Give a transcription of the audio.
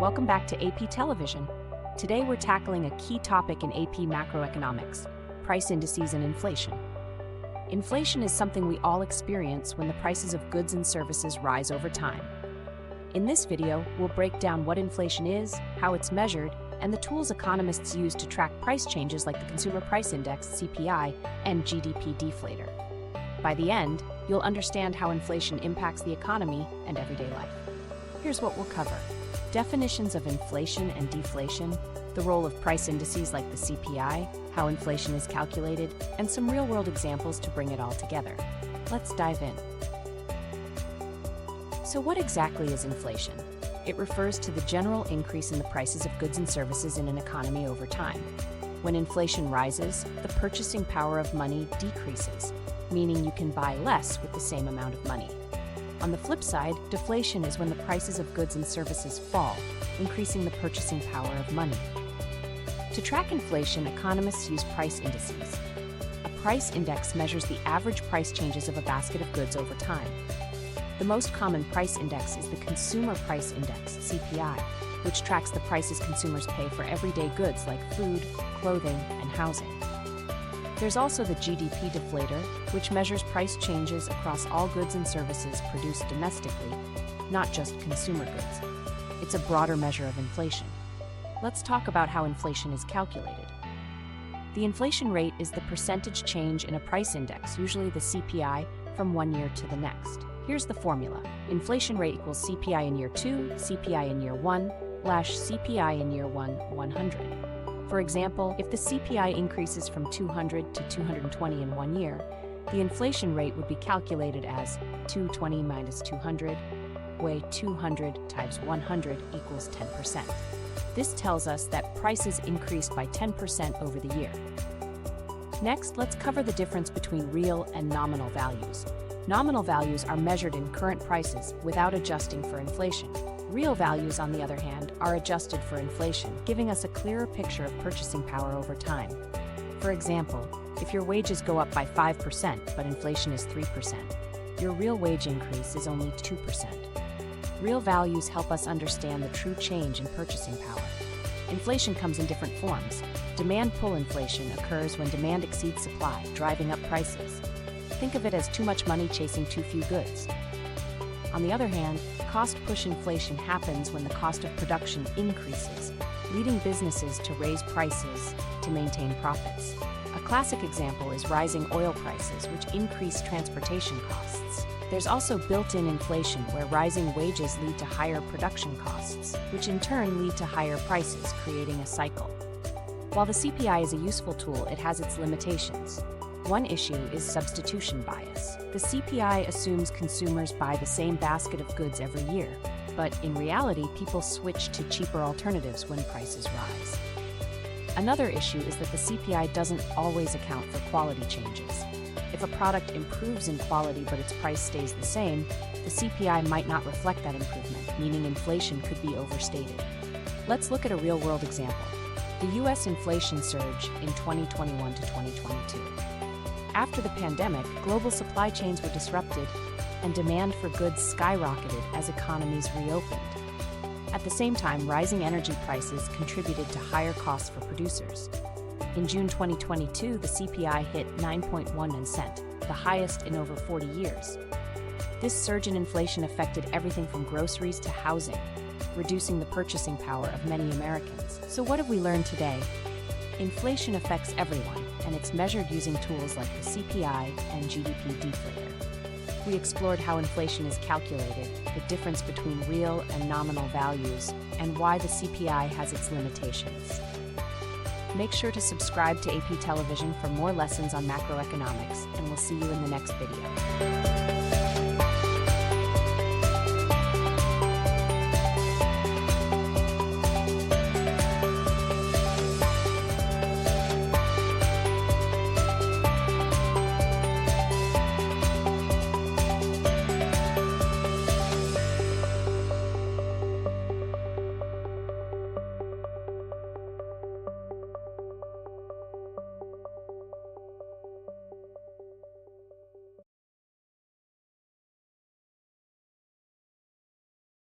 Welcome back to AP Television. Today we're tackling a key topic in AP Macroeconomics, price indices and inflation. Inflation is something we all experience when the prices of goods and services rise over time. In this video, we'll break down what inflation is, how it's measured, and the tools economists use to track price changes like the Consumer Price Index, CPI, and GDP Deflator. By the end, you'll understand how inflation impacts the economy and everyday life. Here's what we'll cover: definitions of inflation and deflation, the role of price indices like the CPI, how inflation is calculated, and some real-world examples to bring it all together. Let's dive in. So what exactly is inflation? It refers to the general increase in the prices of goods and services in an economy over time. When inflation rises, the purchasing power of money decreases, meaning you can buy less with the same amount of money. On the flip side, deflation is when the prices of goods and services fall, increasing the purchasing power of money. To track inflation, economists use price indices. A price index measures the average price changes of a basket of goods over time. The most common price index is the Consumer Price Index, CPI, which tracks the prices consumers pay for everyday goods like food, clothing, and housing. There's also the GDP Deflator, which measures price changes across all goods and services produced domestically, not just consumer goods. It's a broader measure of inflation. Let's talk about how inflation is calculated. The inflation rate is the percentage change in a price index, usually the CPI, from one year to the next. Here's the formula. Inflation rate equals CPI in year 2, CPI in year 1, CPI in year 1, 100. For example, if the CPI increases from 200 to 220 in 1 year, the inflation rate would be calculated as 220 minus 200, where 200 times 100 equals 10%. This tells us that prices increased by 10% over the year. Next, let's cover the difference between real and nominal values. Nominal values are measured in current prices without adjusting for inflation. Real values, on the other hand, are adjusted for inflation, giving us a clearer picture of purchasing power over time. For example, if your wages go up by 5% but inflation is 3%, your real wage increase is only 2%. Real values help us understand the true change in purchasing power. Inflation comes in different forms. Demand-pull inflation occurs when demand exceeds supply, driving up prices. Think of it as too much money chasing too few goods. On the other hand, cost-push inflation happens when the cost of production increases, leading businesses to raise prices to maintain profits. A classic example is rising oil prices, which increase transportation costs. There's also built-in inflation, where rising wages lead to higher production costs, which in turn lead to higher prices, creating a cycle. While the CPI is a useful tool, it has its limitations. One issue is substitution bias. The CPI assumes consumers buy the same basket of goods every year, but in reality, people switch to cheaper alternatives when prices rise. Another issue is that the CPI doesn't always account for quality changes. If a product improves in quality but its price stays the same, the CPI might not reflect that improvement, meaning inflation could be overstated. Let's look at a real-world example: the U.S. inflation surge in 2021 to 2022. After the pandemic, global supply chains were disrupted, and demand for goods skyrocketed as economies reopened. At the same time, rising energy prices contributed to higher costs for producers. In June 2022, the CPI hit 9.1%, the highest in over 40 years. This surge in inflation affected everything from groceries to housing, reducing the purchasing power of many Americans. So what have we learned today? Inflation affects everyone, and it's measured using tools like the CPI and GDP Deflator. We explored how inflation is calculated, the difference between real and nominal values, and why the CPI has its limitations. Make sure to subscribe to AP Television for more lessons on macroeconomics, and we'll see you in the next video.